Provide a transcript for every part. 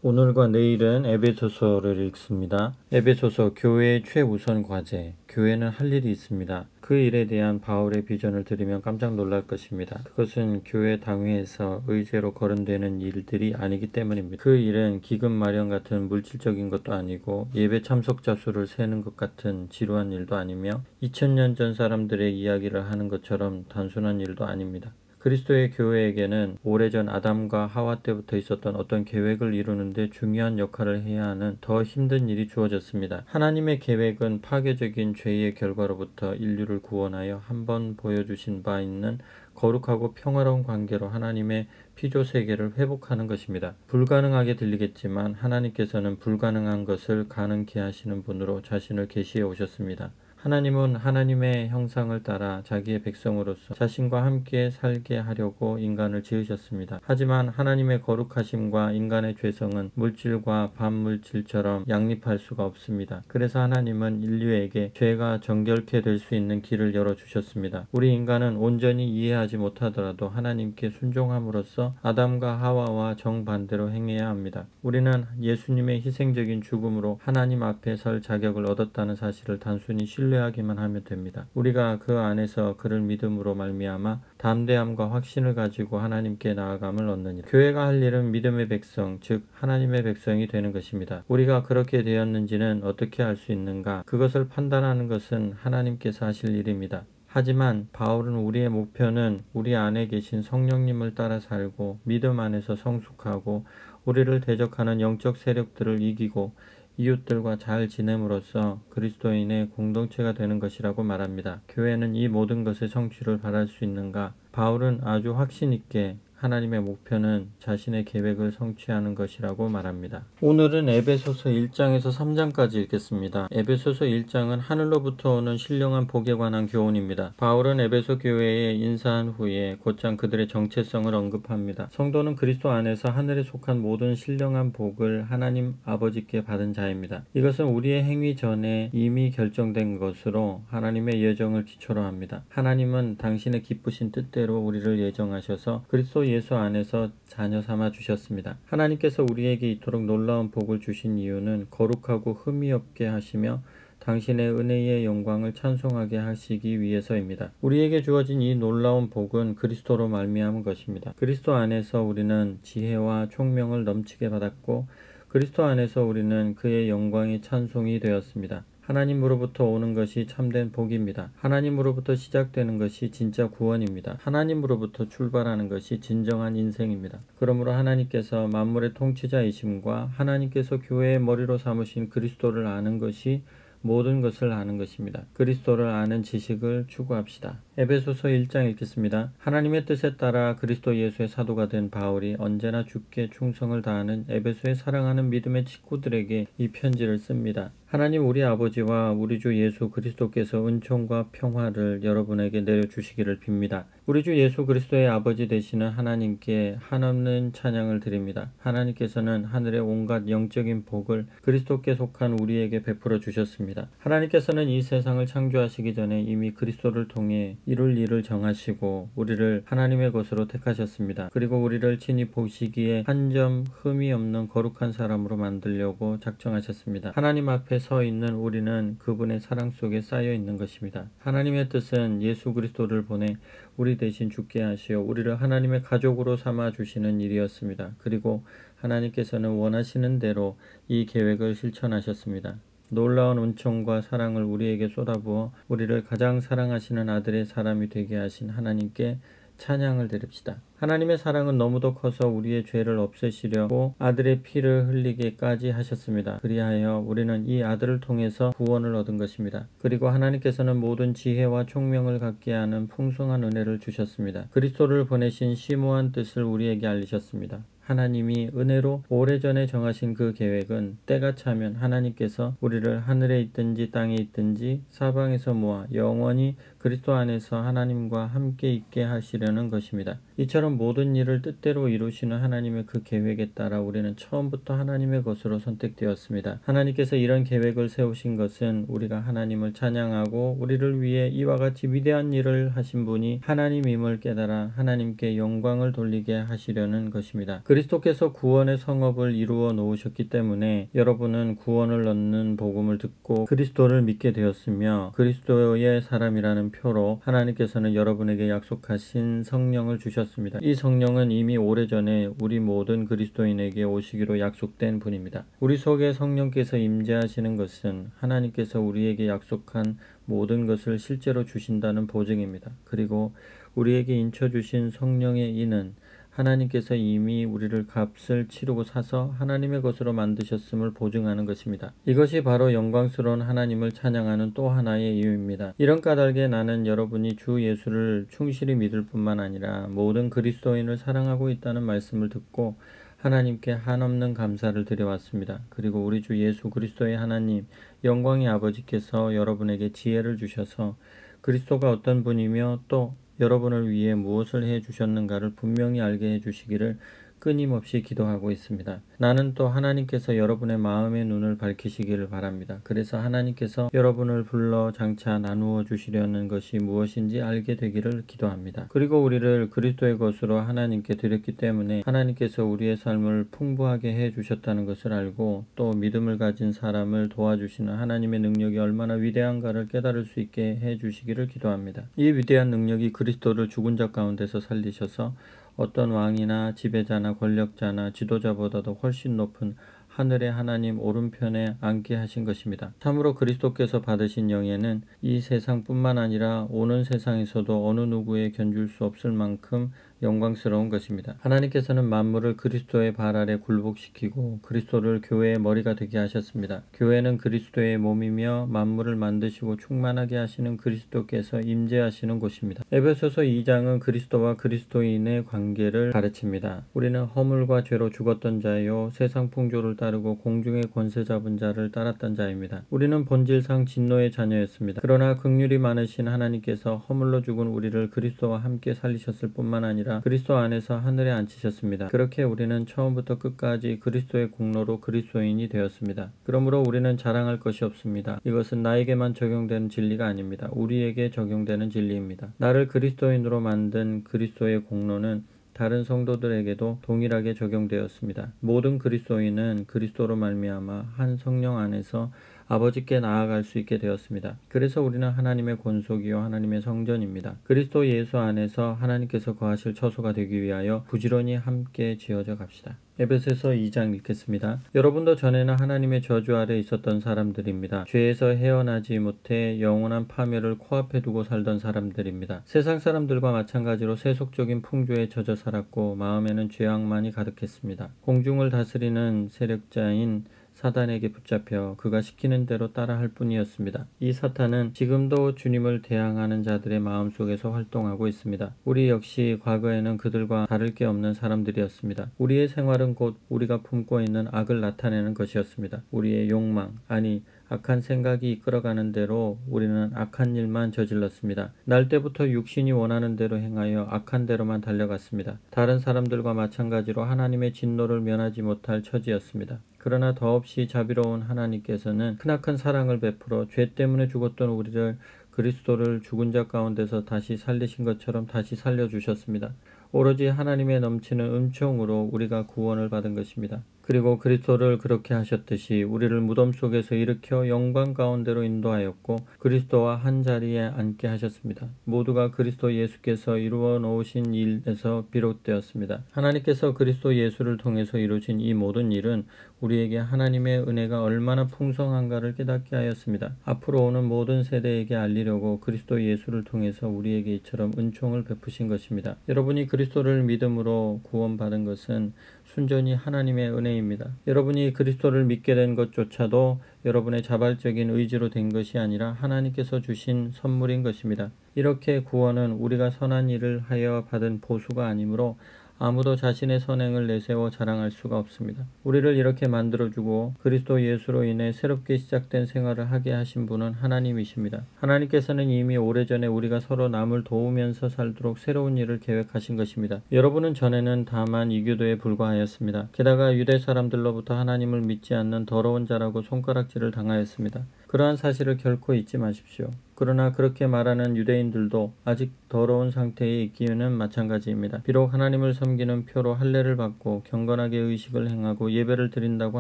오늘과 내일은 에베소서를 읽습니다. 에베소서 교회의 최우선 과제, 교회는 할 일이 있습니다. 그 일에 대한 바울의 비전을 들으면 깜짝 놀랄 것입니다. 그것은 교회 당회에서 의제로 거론되는 일들이 아니기 때문입니다. 그 일은 기금 마련 같은 물질적인 것도 아니고 예배 참석자 수를 세는 것 같은 지루한 일도 아니며 2000년 전 사람들의 이야기를 하는 것처럼 단순한 일도 아닙니다. 그리스도의 교회에게는 오래전 아담과 하와 때부터 있었던 어떤 계획을 이루는데 중요한 역할을 해야 하는 더 힘든 일이 주어졌습니다. 하나님의 계획은 파괴적인 죄의 결과로부터 인류를 구원하여 한번 보여주신 바 있는 거룩하고 평화로운 관계로 하나님의 피조 세계를 회복하는 것입니다. 불가능하게 들리겠지만 하나님께서는 불가능한 것을 가능케 하시는 분으로 자신을 계시해 오셨습니다. 하나님은 하나님의 형상을 따라 자기의 백성으로서 자신과 함께 살게 하려고 인간을 지으셨습니다. 하지만 하나님의 거룩하심과 인간의 죄성은 물질과 반물질처럼 양립할 수가 없습니다. 그래서 하나님은 인류에게 죄가 정결케 될 수 있는 길을 열어주셨습니다. 우리 인간은 온전히 이해하지 못하더라도 하나님께 순종함으로써 아담과 하와와 정반대로 행해야 합니다. 우리는 예수님의 희생적인 죽음으로 하나님 앞에 설 자격을 얻었다는 사실을 단순히 신뢰하기만 하면 됩니다. 우리가 그 안에서 그를 믿음으로 말미암아 담대함과 확신을 가지고 하나님께 나아감을 얻느니라. 교회가 할 일은 믿음의 백성, 즉 하나님의 백성이 되는 것입니다. 우리가 그렇게 되었는지는 어떻게 알 수 있는가? 그것을 판단하는 것은 하나님께서 하실 일입니다. 하지만 바울은 우리의 목표는 우리 안에 계신 성령님을 따라 살고 믿음 안에서 성숙하고 우리를 대적하는 영적 세력들을 이기고 이웃들과 잘 지냄으로써 그리스도인의 공동체가 되는 것이라고 말합니다. 교회는 이 모든 것의 성취를 바랄 수 있는가? 바울은 아주 확신 있게 하나님의 목표는 자신의 계획을 성취하는 것이라고 말합니다. 오늘은 에베소서 1장에서 3장까지 읽겠습니다. 에베소서 1장은 하늘로부터 오는 신령한 복에 관한 교훈입니다. 바울은 에베소 교회에 인사한 후에 곧장 그들의 정체성을 언급합니다. 성도는 그리스도 안에서 하늘에 속한 모든 신령한 복을 하나님 아버지께 받은 자입니다. 이것은 우리의 행위 전에 이미 결정된 것으로 하나님의 예정을 기초로 합니다. 하나님은 당신의 기쁘신 뜻대로 우리를 예정하셔서 그리스도 예수 안에서 자녀 삼아 주셨습니다. 하나님께서 우리에게 이토록 놀라운 복을 주신 이유는 거룩하고 흠이 없게 하시며 당신의 은혜의 영광을 찬송하게 하시기 위해서입니다. 우리에게 주어진 이 놀라운 복은 그리스도로 말미암은 것입니다. 그리스도 안에서 우리는 지혜와 총명을 넘치게 받았고 그리스도 안에서 우리는 그의 영광의 찬송이 되었습니다. 하나님으로부터 오는 것이 참된 복입니다. 하나님으로부터 시작되는 것이 진짜 구원입니다. 하나님으로부터 출발하는 것이 진정한 인생입니다. 그러므로 하나님께서 만물의 통치자이심과 하나님께서 교회의 머리로 삼으신 그리스도를 아는 것이 모든 것을 아는 것입니다. 그리스도를 아는 지식을 추구합시다. 에베소서 1장 읽겠습니다. 하나님의 뜻에 따라 그리스도 예수의 사도가 된 바울이 언제나 주께 충성을 다하는 에베소의 사랑하는 믿음의 친구들에게 이 편지를 씁니다. 하나님 우리 아버지와 우리 주 예수 그리스도께서 은총과 평화를 여러분에게 내려주시기를 빕니다. 우리 주 예수 그리스도의 아버지 되시는 하나님께 한없는 찬양을 드립니다. 하나님께서는 하늘의 온갖 영적인 복을 그리스도께 속한 우리에게 베풀어 주셨습니다. 하나님께서는 이 세상을 창조하시기 전에 이미 그리스도를 통해 이룰 일을 정하시고 우리를 하나님의 것으로 택하셨습니다. 그리고 우리를 친히 보시기에 한 점 흠이 없는 거룩한 사람으로 만들려고 작정하셨습니다. 하나님 앞에 서 있는 우리는 그분의 사랑 속에 쌓여 있는 것입니다. 하나님의 뜻은 예수 그리스도를 보내 우리 대신 죽게 하시어 우리를 하나님의 가족으로 삼아 주시는 일이었습니다. 그리고 하나님께서는 원하시는 대로 이 계획을 실천하셨습니다. 놀라운 은총과 사랑을 우리에게 쏟아부어 우리를 가장 사랑하시는 아들의 사람이 되게 하신 하나님께 찬양을 드립시다. 하나님의 사랑은 너무도 커서 우리의 죄를 없애시려고 아들의 피를 흘리게까지 하셨습니다. 그리하여 우리는 이 아들을 통해서 구원을 얻은 것입니다. 그리고 하나님께서는 모든 지혜와 총명을 갖게 하는 풍성한 은혜를 주셨습니다. 그리스도를 보내신 심오한 뜻을 우리에게 알리셨습니다. 하나님이 은혜로 오래전에 정하신 그 계획은 때가 차면 하나님께서 우리를 하늘에 있든지 땅에 있든지 사방에서 모아 영원히 그리스도 안에서 하나님과 함께 있게 하시려는 것입니다. 이처럼 모든 일을 뜻대로 이루시는 하나님의 그 계획에 따라 우리는 처음부터 하나님의 것으로 선택되었습니다. 하나님께서 이런 계획을 세우신 것은 우리가 하나님을 찬양하고 우리를 위해 이와 같이 위대한 일을 하신 분이 하나님임을 깨달아 하나님께 영광을 돌리게 하시려는 것입니다. 그리스도께서 구원의 성업을 이루어 놓으셨기 때문에 여러분은 구원을 얻는 복음을 듣고 그리스도를 믿게 되었으며 그리스도의 사람이라는 표로 하나님께서는 여러분에게 약속하신 성령을 주셨습니다. 이 성령은 이미 오래전에 우리 모든 그리스도인에게 오시기로 약속된 분입니다. 우리 속에 성령께서 임재하시는 것은 하나님께서 우리에게 약속한 모든 것을 실제로 주신다는 보증입니다. 그리고 우리에게 인쳐주신 성령의 인은 하나님께서 이미 우리를 값을 치르고 사서 하나님의 것으로 만드셨음을 보증하는 것입니다. 이것이 바로 영광스러운 하나님을 찬양하는 또 하나의 이유입니다. 이런 까닭에 나는 여러분이 주 예수를 충실히 믿을 뿐만 아니라 모든 그리스도인을 사랑하고 있다는 말씀을 듣고 하나님께 한없는 감사를 드려왔습니다. 그리고 우리 주 예수 그리스도의 하나님 영광의 아버지께서 여러분에게 지혜를 주셔서 그리스도가 어떤 분이며 또 여러분을 위해 무엇을 해 주셨는가를 분명히 알게 해 주시기를 끊임없이 기도하고 있습니다. 나는 또 하나님께서 여러분의 마음의 눈을 밝히시기를 바랍니다. 그래서 하나님께서 여러분을 불러 장차 나누어 주시려는 것이 무엇인지 알게 되기를 기도합니다. 그리고 우리를 그리스도의 것으로 하나님께 드렸기 때문에 하나님께서 우리의 삶을 풍부하게 해 주셨다는 것을 알고 또 믿음을 가진 사람을 도와주시는 하나님의 능력이 얼마나 위대한가를 깨달을 수 있게 해 주시기를 기도합니다. 이 위대한 능력이 그리스도를 죽은 자 가운데서 살리셔서 어떤 왕이나 지배자나 권력자나 지도자보다도 훨씬 높은 하늘의 하나님 오른편에 앉게 하신 것입니다. 참으로 그리스도께서 받으신 영예는 이 세상뿐만 아니라 오는 세상에서도 어느 누구에 견줄 수 없을 만큼 영광스러운 것입니다. 하나님께서는 만물을 그리스도의 발 아래 굴복시키고 그리스도를 교회의 머리가 되게 하셨습니다. 교회는 그리스도의 몸이며 만물을 만드시고 충만하게 하시는 그리스도께서 임재하시는 곳입니다. 에베소서 2장은 그리스도와 그리스도인의 관계를 가르칩니다. 우리는 허물과 죄로 죽었던 자요 세상 풍조를 따르고 공중의 권세 잡은 자를 따랐던 자입니다. 우리는 본질상 진노의 자녀였습니다. 그러나 긍휼이 많으신 하나님께서 허물로 죽은 우리를 그리스도와 함께 살리셨을 뿐만 아니라 그리스도 안에서 하늘에 앉히셨습니다. 그렇게 우리는 처음부터 끝까지 그리스도의 공로로 그리스도인이 되었습니다. 그러므로 우리는 자랑할 것이 없습니다. 이것은 나에게만 적용되는 진리가 아닙니다. 우리에게 적용되는 진리입니다. 나를 그리스도인으로 만든 그리스도의 공로는 다른 성도들에게도 동일하게 적용되었습니다. 모든 그리스도인은 그리스도로 말미암아 한 성령 안에서 아버지께 나아갈 수 있게 되었습니다. 그래서 우리는 하나님의 권속이요 하나님의 성전입니다. 그리스도 예수 안에서 하나님께서 거하실 처소가 되기 위하여 부지런히 함께 지어져 갑시다. 에베소서 2장 읽겠습니다. 여러분도 전에는 하나님의 저주 아래 있었던 사람들입니다. 죄에서 헤어나지 못해 영원한 파멸을 코앞에 두고 살던 사람들입니다. 세상 사람들과 마찬가지로 세속적인 풍조에 젖어 살았고 마음에는 죄악만이 가득했습니다. 공중을 다스리는 세력자인 사단에게 붙잡혀 그가 시키는 대로 따라할 뿐이었습니다. 이 사탄은 지금도 주님을 대항하는 자들의 마음속에서 활동하고 있습니다. 우리 역시 과거에는 그들과 다를 게 없는 사람들이었습니다. 우리의 생활은 곧 우리가 품고 있는 악을 나타내는 것이었습니다. 우리의 욕망, 아니 악한 생각이 이끌어가는 대로 우리는 악한 일만 저질렀습니다. 날 때부터 육신이 원하는 대로 행하여 악한 대로만 달려갔습니다. 다른 사람들과 마찬가지로 하나님의 진노를 면하지 못할 처지였습니다. 그러나 더없이 자비로운 하나님께서는 크나큰 사랑을 베풀어 죄 때문에 죽었던 우리를 그리스도를 죽은 자 가운데서 다시 살리신 것처럼 다시 살려주셨습니다. 오로지 하나님의 넘치는 은총으로 우리가 구원을 받은 것입니다. 그리고 그리스도를 그렇게 하셨듯이 우리를 무덤 속에서 일으켜 영광 가운데로 인도하였고 그리스도와 한 자리에 앉게 하셨습니다. 모두가 그리스도 예수께서 이루어 놓으신 일에서 비롯되었습니다. 하나님께서 그리스도 예수를 통해서 이루신 이 모든 일은 우리에게 하나님의 은혜가 얼마나 풍성한가를 깨닫게 하였습니다. 앞으로 오는 모든 세대에게 알리려고 그리스도 예수를 통해서 우리에게 이처럼 은총을 베푸신 것입니다. 여러분이 그리스도를 믿음으로 구원받은 것은 순전히 하나님의 은혜입니다. 여러분이 그리스도를 믿게 된 것조차도 여러분의 자발적인 의지로 된 것이 아니라 하나님께서 주신 선물인 것입니다. 이렇게 구원은 우리가 선한 일을 하여 받은 보수가 아니므로 아무도 자신의 선행을 내세워 자랑할 수가 없습니다. 우리를 이렇게 만들어주고 그리스도 예수로 인해 새롭게 시작된 생활을 하게 하신 분은 하나님이십니다. 하나님께서는 이미 오래전에 우리가 서로 남을 도우면서 살도록 새로운 일을 계획하신 것입니다. 여러분은 전에는 다만 이교도에 불과하였습니다. 게다가 유대 사람들로부터 하나님을 믿지 않는 더러운 자라고 손가락질을 당하였습니다. 그러한 사실을 결코 잊지 마십시오. 그러나 그렇게 말하는 유대인들도 아직 더러운 상태에 있기는 마찬가지입니다. 비록 하나님을 섬기는 표로 할례를 받고 경건하게 의식을 행하고 예배를 드린다고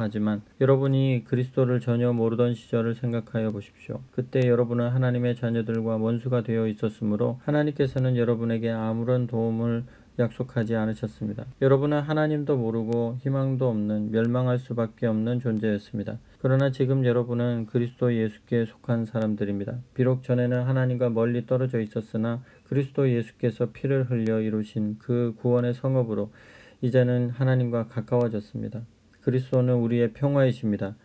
하지만 여러분이 그리스도를 전혀 모르던 시절을 생각하여 보십시오. 그때 여러분은 하나님의 자녀들과 원수가 되어 있었으므로 하나님께서는 여러분에게 아무런 도움을 약속하지 않으셨습니다. 여러분은 하나님도 모르고 희망도 없는 멸망할 수밖에 없는 존재였습니다. 그러나 지금 여러분은 그리스도 예수께 속한 사람들입니다. 비록 전에는 하나님과 멀리 떨어져 있었으나 그리스도 예수께서 피를 흘려 이루신 그 구원의 성업으로 이제는 하나님과 가까워졌습니다. 그리스도는 우리의 평화이십니다.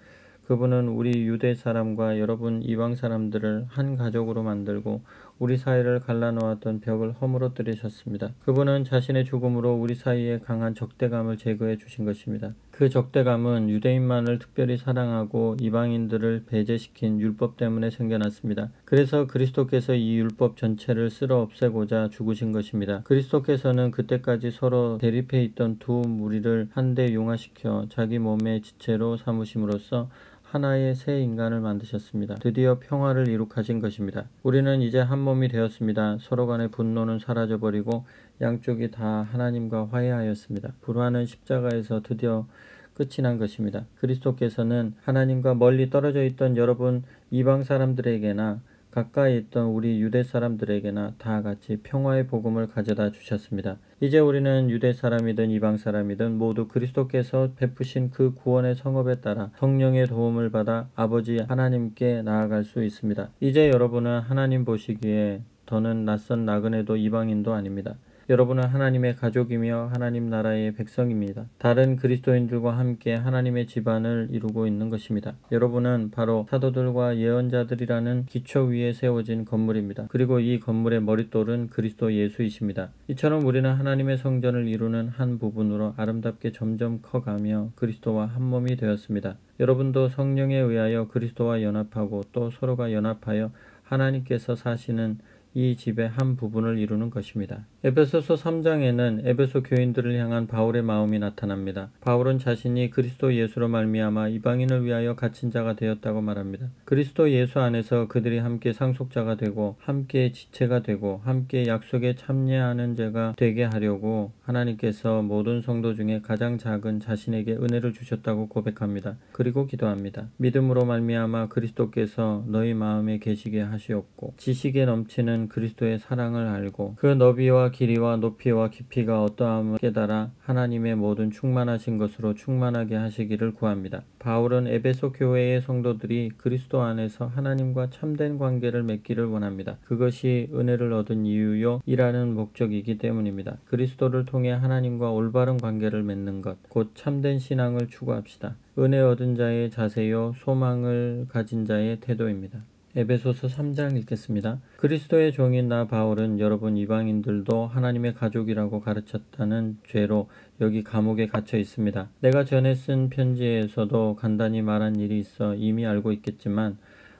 그분은 우리 유대 사람과 여러분 이방 사람들을 한 가족으로 만들고 우리 사이를 갈라놓았던 벽을 허물어뜨리셨습니다. 그분은 자신의 죽음으로 우리 사이에 강한 적대감을 제거해 주신 것입니다. 그 적대감은 유대인만을 특별히 사랑하고 이방인들을 배제시킨 율법 때문에 생겨났습니다. 그래서 그리스도께서 이 율법 전체를 쓸어 없애고자 죽으신 것입니다. 그리스도께서는 그때까지 서로 대립해 있던 두 무리를 한데 융화시켜 자기 몸의 지체로 삼으심으로써 하나의 새 인간을 만드셨습니다. 드디어 평화를 이룩하신 것입니다. 우리는 이제 한 몸이 되었습니다. 서로 간의 분노는 사라져버리고 양쪽이 다 하나님과 화해하였습니다. 불화는 십자가에서 드디어 끝이 난 것입니다. 그리스도께서는 하나님과 멀리 떨어져 있던 여러분 이방 사람들에게나 가까이 있던 우리 유대 사람들에게나 다 같이 평화의 복음을 가져다 주셨습니다. 이제 우리는 유대 사람이든 이방 사람이든 모두 그리스도께서 베푸신 그 구원의 성업에 따라 성령의 도움을 받아 아버지 하나님께 나아갈 수 있습니다. 이제 여러분은 하나님 보시기에 더는 낯선 나그네도 이방인도 아닙니다. 여러분은 하나님의 가족이며 하나님 나라의 백성입니다. 다른 그리스도인들과 함께 하나님의 집안을 이루고 있는 것입니다. 여러분은 바로 사도들과 예언자들이라는 기초 위에 세워진 건물입니다. 그리고 이 건물의 머릿돌은 그리스도 예수이십니다. 이처럼 우리는 하나님의 성전을 이루는 한 부분으로 아름답게 점점 커가며 그리스도와 한 몸이 되었습니다. 여러분도 성령에 의하여 그리스도와 연합하고 또 서로가 연합하여 하나님께서 사시는 이 집의 한 부분을 이루는 것입니다. 에베소서 3장에는 에베소 교인들을 향한 바울의 마음이 나타납니다. 바울은 자신이 그리스도 예수로 말미암아 이방인을 위하여 갇힌 자가 되었다고 말합니다. 그리스도 예수 안에서 그들이 함께 상속자가 되고 함께 지체가 되고 함께 약속에 참여하는 자가 되게 하려고 하나님께서 모든 성도 중에 가장 작은 자신에게 은혜를 주셨다고 고백합니다. 그리고 기도합니다. 믿음으로 말미암아 그리스도께서 너희 마음에 계시게 하시옵고 지식에 넘치는 그리스도의 사랑을 알고 그 너비와 길이와 높이와 깊이가 어떠함을 깨달아 하나님의 모든 충만하신 것으로 충만하게 하시기를 구합니다. 바울은 에베소 교회의 성도들이 그리스도 안에서 하나님과 참된 관계를 맺기를 원합니다. 그것이 은혜를 얻은 이유요 이라는 목적이기 때문입니다. 그리스도를 통해 하나님과 올바른 관계를 맺는 것, 곧 참된 신앙을 추구합시다. 은혜 얻은 자의 자세요 소망을 가진 자의 태도입니다. 에베소서 3장 읽겠습니다. 그리스도의 종인 나 바울은 여러분 이방인들도 하나님의 가족이라고 가르쳤다는 죄로 여기 감옥에 갇혀 있습니다. 내가 전에 쓴 편지에서도 간단히 말한 일이 있어 이미 알고 있겠지만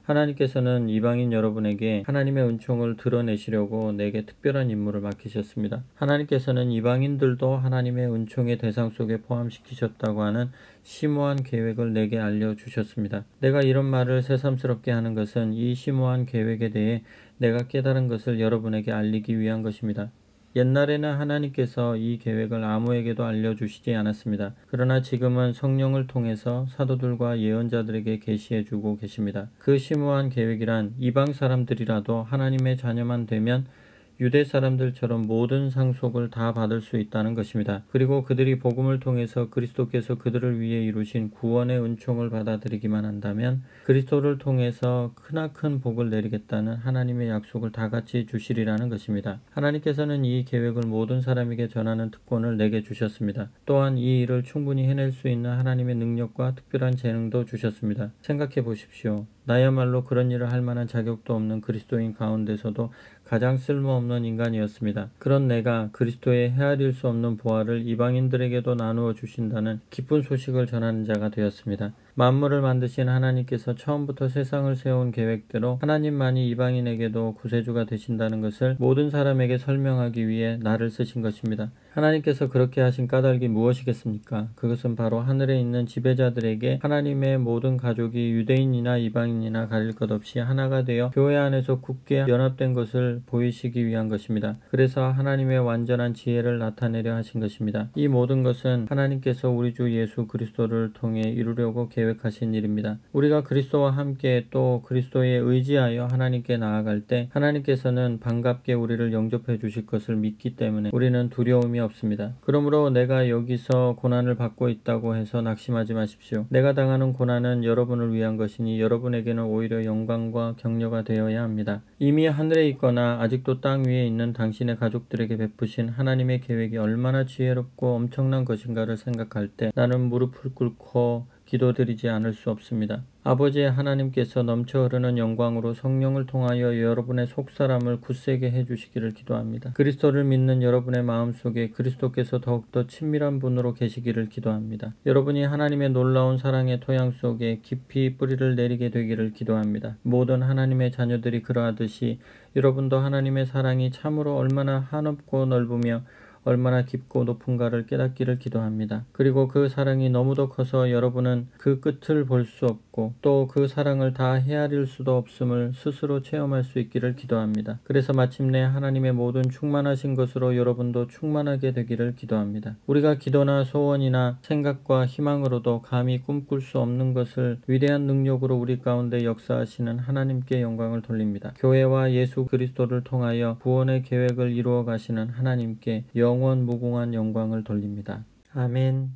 하나님께서는 이방인 여러분에게 하나님의 은총을 드러내시려고 내게 특별한 임무를 맡기셨습니다. 하나님께서는 이방인들도 하나님의 은총의 대상 속에 포함시키셨다고 하는 심오한 계획을 내게 알려주셨습니다. 내가 이런 말을 새삼스럽게 하는 것은 이 심오한 계획에 대해 내가 깨달은 것을 여러분에게 알리기 위한 것입니다. 옛날에는 하나님께서 이 계획을 아무에게도 알려주시지 않았습니다. 그러나 지금은 성령을 통해서 사도들과 예언자들에게 계시해주고 계십니다. 그 심오한 계획이란 이방 사람들이라도 하나님의 자녀만 되면 유대 사람들처럼 모든 상속을 다 받을 수 있다는 것입니다. 그리고 그들이 복음을 통해서 그리스도께서 그들을 위해 이루신 구원의 은총을 받아들이기만 한다면 그리스도를 통해서 크나큰 복을 내리겠다는 하나님의 약속을 다 같이 주시리라는 것입니다. 하나님께서는 이 계획을 모든 사람에게 전하는 특권을 내게 주셨습니다. 또한 이 일을 충분히 해낼 수 있는 하나님의 능력과 특별한 재능도 주셨습니다. 생각해 보십시오. 나야말로 그런 일을 할 만한 자격도 없는 그리스도인 가운데서도 가장 쓸모없는 인간이었습니다. 그런 내가 그리스도의 헤아릴 수 없는 보화를 이방인들에게도 나누어 주신다는 기쁜 소식을 전하는 자가 되었습니다. 만물을 만드신 하나님께서 처음부터 세상을 세운 계획대로 하나님만이 이방인에게도 구세주가 되신다는 것을 모든 사람에게 설명하기 위해 나를 쓰신 것입니다. 하나님께서 그렇게 하신 까닭이 무엇이겠습니까? 그것은 바로 하늘에 있는 지배자들에게 하나님의 모든 가족이 유대인이나 이방인이나 가릴 것 없이 하나가 되어 교회 안에서 굳게 연합된 것을 보이시기 위한 것입니다. 그래서 하나님의 완전한 지혜를 나타내려 하신 것입니다. 이 모든 것은 하나님께서 우리 주 예수 그리스도를 통해 이루려고 계획하신 일입니다. 우리가 그리스도와 함께 또 그리스도에 의지하여 하나님께 나아갈 때 하나님께서는 반갑게 우리를 영접해 주실 것을 믿기 때문에 우리는 두려움이 없습니다. 그러므로 내가 여기서 고난을 받고 있다고 해서 낙심하지 마십시오. 내가 당하는 고난은 여러분을 위한 것이니 여러분에게는 오히려 영광과 격려가 되어야 합니다. 이미 하늘에 있거나 아직도 땅 위에 있는 당신의 가족들에게 베푸신 하나님의 계획이 얼마나 지혜롭고 엄청난 것인가를 생각할 때 나는 무릎을 꿇고 기도드리지 않을 수 없습니다. 아버지 하나님께서 넘쳐 흐르는 영광으로 성령을 통하여 여러분의 속사람을 굳세게 해주시기를 기도합니다. 그리스도를 믿는 여러분의 마음속에 그리스도께서 더욱더 친밀한 분으로 계시기를 기도합니다. 여러분이 하나님의 놀라운 사랑의 토양 속에 깊이 뿌리를 내리게 되기를 기도합니다. 모든 하나님의 자녀들이 그러하듯이 여러분도 하나님의 사랑이 참으로 얼마나 한없고 넓으며 얼마나 깊고 높은가를 깨닫기를 기도합니다. 그리고 그 사랑이 너무도 커서 여러분은 그 끝을 볼 수 없고 또 그 사랑을 다 헤아릴 수도 없음을 스스로 체험할 수 있기를 기도합니다. 그래서 마침내 하나님의 모든 충만하신 것으로 여러분도 충만하게 되기를 기도합니다. 우리가 기도나 소원이나 생각과 희망으로도 감히 꿈꿀 수 없는 것을 위대한 능력으로 우리 가운데 역사하시는 하나님께 영광을 돌립니다. 교회와 예수 그리스도를 통하여 구원의 계획을 이루어 가시는 하나님께 영원 무궁한 영광을 돌립니다. 아멘.